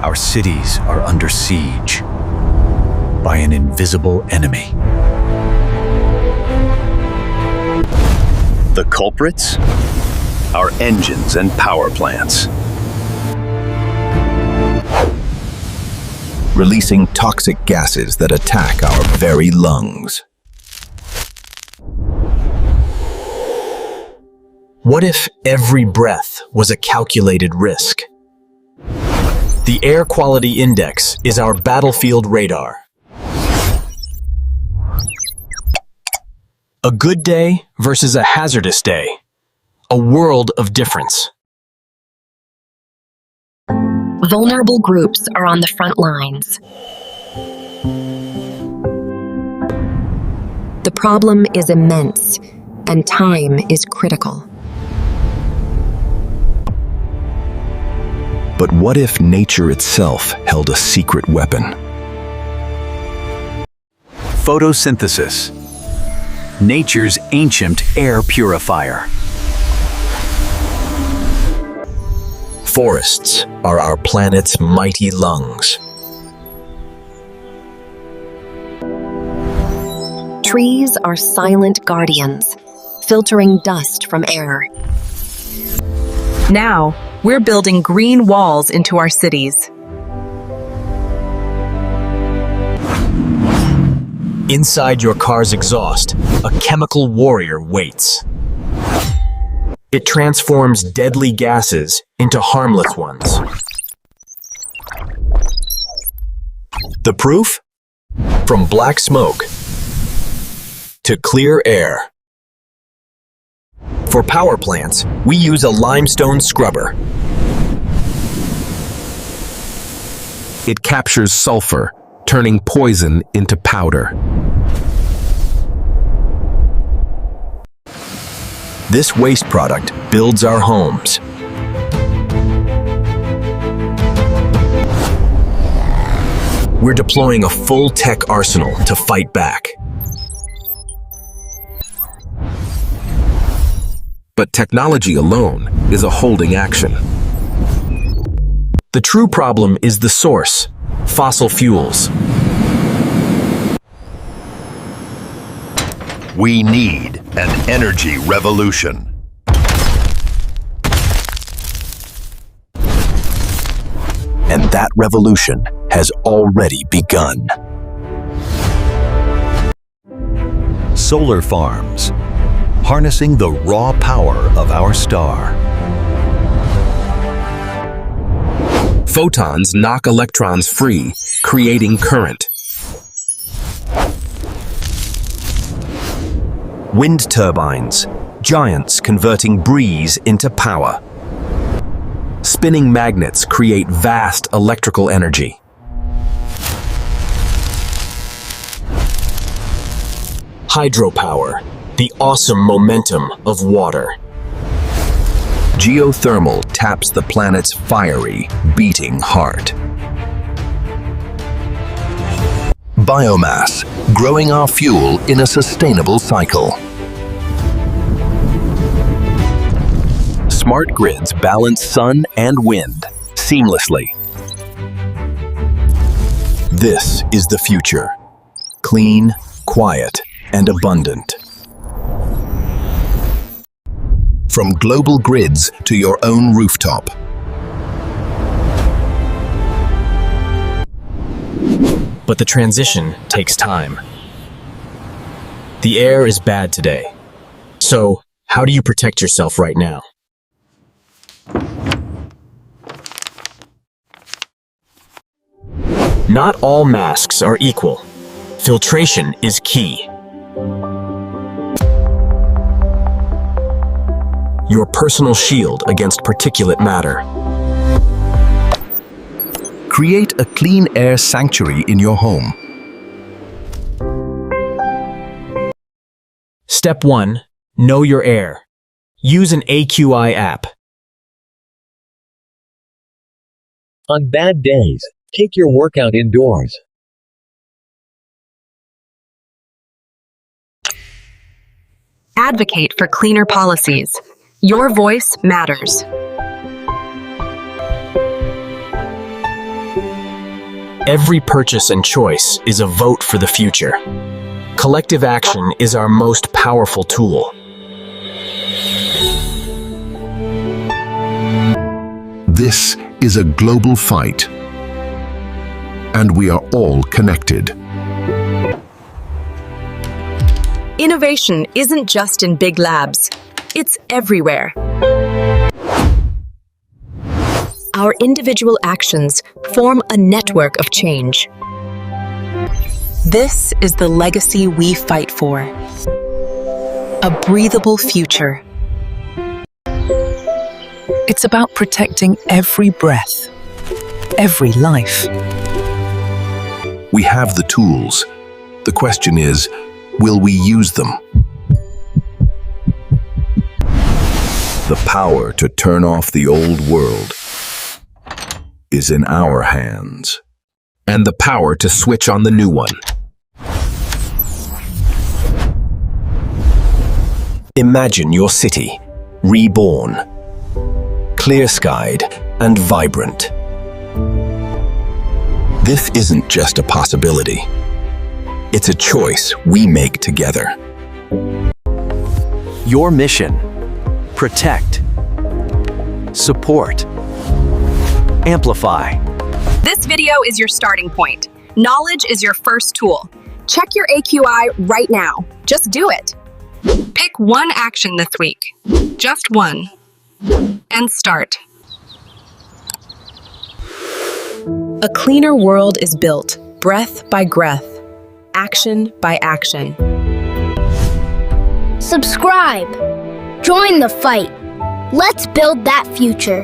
Our cities are under siege by an invisible enemy. The culprits? Our engines and power plants. Releasing toxic gases that attack our very lungs. What if every breath was a calculated risk? The Air Quality Index is our battlefield radar. A good day versus a hazardous day. A world of difference. Vulnerable groups are on the front lines. The problem is immense, and time is critical. But what if nature itself held a secret weapon? Photosynthesis, nature's ancient air purifier. Forests are our planet's mighty lungs. Trees are silent guardians, filtering dust from air. Now, we're building green walls into our cities. Inside your car's exhaust, a chemical warrior waits. It transforms deadly gases into harmless ones. The proof? From black smoke to clear air. For power plants, we use a limestone scrubber. It captures sulfur, turning poison into powder. This waste product builds our homes. We're deploying a full tech arsenal to fight back. But technology alone is a holding action. The true problem is the source, fossil fuels. We need an energy revolution. And that revolution has already begun. Solar farms, harnessing the raw power of our star. Photons knock electrons free, creating current. Wind turbines, giants converting breeze into power. Spinning magnets create vast electrical energy. Hydropower, the awesome momentum of water. Geothermal taps the planet's fiery, beating heart. Biomass, growing our fuel in a sustainable cycle. Smart grids balance sun and wind seamlessly. This is the future. Clean, quiet, and abundant. From global grids to your own rooftop. But the transition takes time. The air is bad today. So, how do you protect yourself right now? Not all masks are equal. Filtration is key. Your personal shield against particulate matter. Create a clean air sanctuary in your home. Step 1. Know your air. Use an AQI app. On bad days, take your workout indoors. Advocate for cleaner policies. Your voice matters. Every purchase and choice is a vote for the future. Collective action is our most powerful tool. This is a global fight, and we are all connected. Innovation isn't just in big labs, it's everywhere. Our individual actions form a network of change. This is the legacy we fight for. A breathable future. It's about protecting every breath, every life. We have the tools. The question is, will we use them? The power to turn off the old world is in our hands. And the power to switch on the new one. Imagine your city, reborn, clear-skied and vibrant. This isn't just a possibility. It's a choice we make together. Your mission: protect, support, amplify. This video is your starting point. Knowledge is your first tool. Check your AQI right now. Just do it. Pick one action this week. Just one. And start. A cleaner world is built, breath by breath, action by action. Subscribe. Join the fight. Let's build that future.